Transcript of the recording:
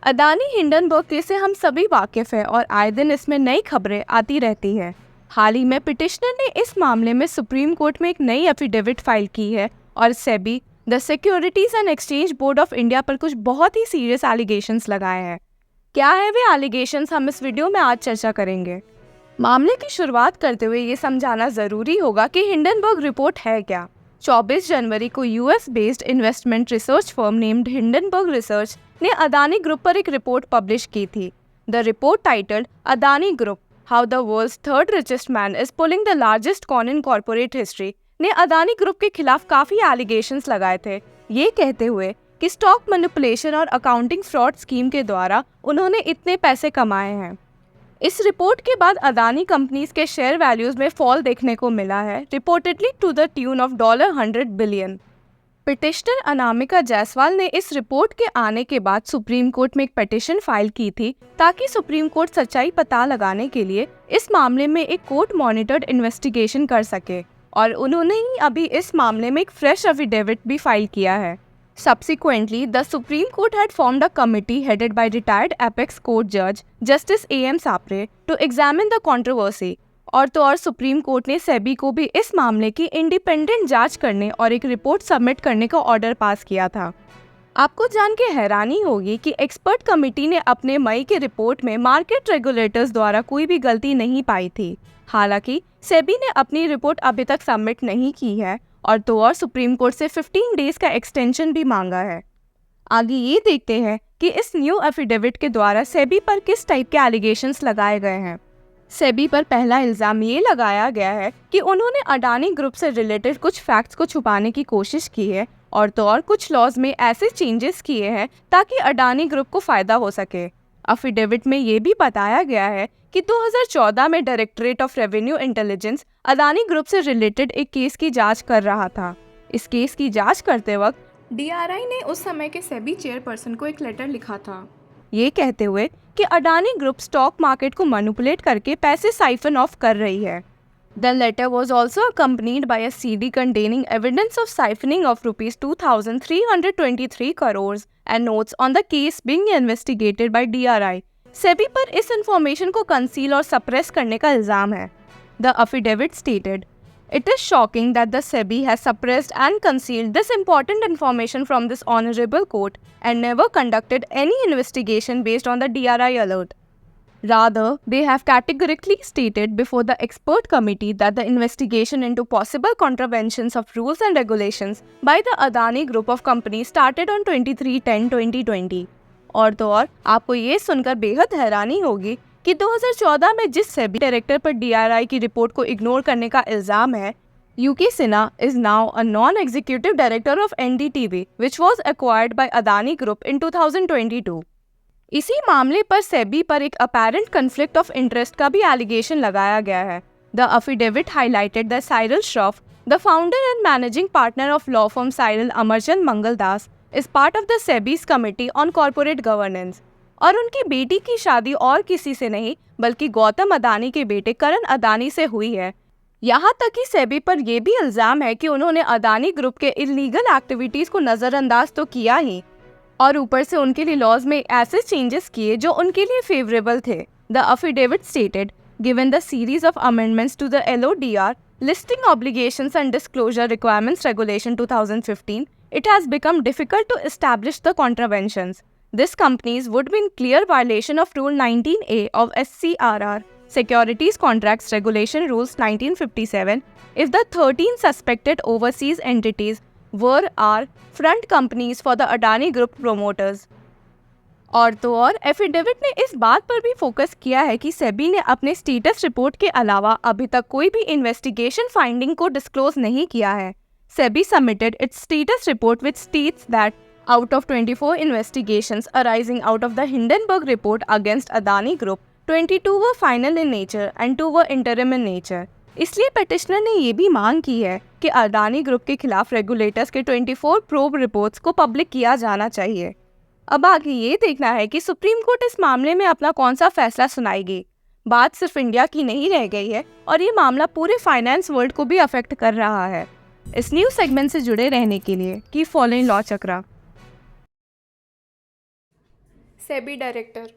Adani Hindenburg case से हम सभी वाकिफ हैं और आए दिन इसमें नई खबरें आती रहती हैं। हाल ही में पिटिशनर ने इस मामले में सुप्रीम कोर्ट में एक नई एफिडेविट फाइल की है और SEBI, the securities and exchange board of India पर कुछ बहुत ही सीरियस एलिगेशंस लगाए हैं। क्या है वे एलिगेशंस, हम इस वीडियो में आज चर्चा करेंगे। मामले की शुरुआत करते हुए ये समझाना जरूरी होगा कि हिंडनबर्ग रिपोर्ट है क्या। 24 जनवरी को US based investment research firm named Hindenburg research ने अदानी ग्रुप पर एक रिपोर्ट पब्लिश की थी। The report titled Adani group, how the world's third richest man is pulling the largest con in corporate history, ने अदानी ग्रुप के खिलाफ काफी एलिगेशंस लगाए थे, ये कहते हुए कि स्टॉक मैनिपुलेशन और अकाउंटिंग फ्रॉड स्कीम के द्वारा उन्होंने इतने पैसे कमाए हैं। इस रिपोर्ट के बाद अदानी कंपनीज के शेयर वैल्यूज में फॉल देखने को मिला है, reportedly to the tune of $100 billion. Petitioner Anamika Jaiswal ने इस रिपोर्ट के आने के बाद सुप्रीम कोर्ट में एक पिटीशन फाइल की थी ताकि सुप्रीम कोर्ट सच्चाई पता लगाने के लिए इस मामले में एक कोर्ट मॉनिटर्ड इन्वेस्टिगेशन कर सके, और उन्होंने ही अभी इस मामले में एक फ्रेश एफिडेविट भी फाइल किया है। Subsequently, the Supreme Court had formed a committee headed by retired Apex Court Judge Justice A.M. Sapre to examine the controversy। और तो और सुप्रीम कोर्ट ने सेबी को भी इस मामले की इंडिपेंडेंट जांच करने और एक रिपोर्ट सबमिट करने का ऑर्डर पास किया था। आपको जान के हैरानी होगी कि एक्सपर्ट कमेटी ने अपने मई के रिपोर्ट में मार्केट रेगुलेटर्स द्वारा कोई भी गलती नहीं पाई थी। हालांकि सेबी ने अपनी रिपोर्ट अभी तक सबमिट नहीं की है और तो और सुप्रीम कोर्ट से 15 डेज का एक्सटेंशन भी मांगा है। आगे ये देखते हैं कि इस न्यू एफिडेविट के द्वारा सेबी पर किस टाइप के एलिगेशंस लगाए गए हैं। सेबी पर पहला इल्ज़ाम ये लगाया गया है कि उन्होंने अडानी ग्रुप से रिलेटेड कुछ फैक्ट्स को छुपाने की कोशिश की है और तो और कुछ लॉज में ऐसे चेंजेस किए हैं ताकि अडानी ग्रुप को फ़ायदा हो सके। एफिडेविट में ये भी बताया गया है कि 2014 में directorate of revenue intelligence Adani group से रिलेटेड एक केस की जांच कर रहा था। इस केस की जांच करते वक्त डीआरआई ने उस समय के सेबी चेयरपर्सन को एक लेटर लिखा था, ये कहते हुए कि अडानी ग्रुप स्टॉक मार्केट को मैनिपुलेट करके पैसे साइफन ऑफ कर रही है। The letter was also accompanied by a CD containing evidence of siphoning of rupees 2,323 crores and notes on the case being investigated by DRI। SEBI पर इस इंफॉर्मेशन को conceal और सप्रेस करने का इल्जाम है। The affidavit stated, "It is shocking that the SEBI has suppressed and concealed this important information from this honorable court and never conducted any investigation based on the DRI alert. Rather, they have categorically stated before the expert committee that the investigation into possible contraventions of rules and regulations by the Adani group of companies started on 23/10/2020। और तो और आपको ये सुनकर बेहद हैरानी होगी कि 2014 में जिस सेबी डायरेक्टर पर डीआरआई की रिपोर्ट को इग्नोर करने का इल्जाम है, UK Sinha is now a non executive director of NDTV which was acquired by Adani group in 2022। इसी मामले पर सेबी पर एक अपैरेंट कन्फ्लिक्ट ऑफ इंटरेस्ट का भी एलिगेशन लगाया गया है। The affidavit highlighted that Cyril Shroff, the founder and managing partner of law firm Cyril Amarchand Mangaldas, is part of the SEBI's committee on corporate governance, और उनकी बेटी की शादी और किसी से नहीं बल्कि गौतम अदानी के बेटे करण अदानी से हुई है। यहाँ तक कि सेबी पर यह भी इल्जाम है कि उन्होंने अदानी ग्रुप के इलीगल एक्टिविटीज को नजरअंदाज तो किया ही, और ऊपर से उनके लिए लॉज में ऐसे चेंजेस किए जो उनके लिए फेवरेबल थे। The affidavit stated, given the series of amendments to the LODR listing obligations and disclosure requirements regulation 2015, it has become difficult to establish the contraventions. These companies would be in clear violation of Rule 19A of SCRR, Securities Contracts Regulation Rules 1957, if the 13 suspected overseas entities were are front companies for the Adani Group promoters। और तो और affidavit ने इस बात पर भी focus किया है कि सेबी ने अपने स्टेटस रिपोर्ट के अलावा अभी तक कोई भी इन्वेस्टिगेशन फाइंडिंग को डिस्क्लोज नहीं किया है। SEBI submitted its status report which states that out of 24 investigations arising out of the Hindenburg report against Adani Group, 22 were final in nature and 2 were interim in nature। इसलिए petitioner ने ये भी मांग की है कि अडानी ग्रुप के खिलाफ रेगुलेटर्स के 24 प्रोब रिपोर्ट्स को पब्लिक किया जाना चाहिए। अब आगे ये देखना है कि सुप्रीम कोर्ट इस मामले में अपना कौन सा फैसला सुनाएगी। बात सिर्फ इंडिया की नहीं रह गई है और ये मामला पूरे फाइनेंस वर्ल्ड को भी अफेक्ट कर रहा है। इस न्यूज सेगमेंट से जुड़े रहने के लिए कीप फॉलोइंग लॉ चक्रा। सेबी डायरेक्टर।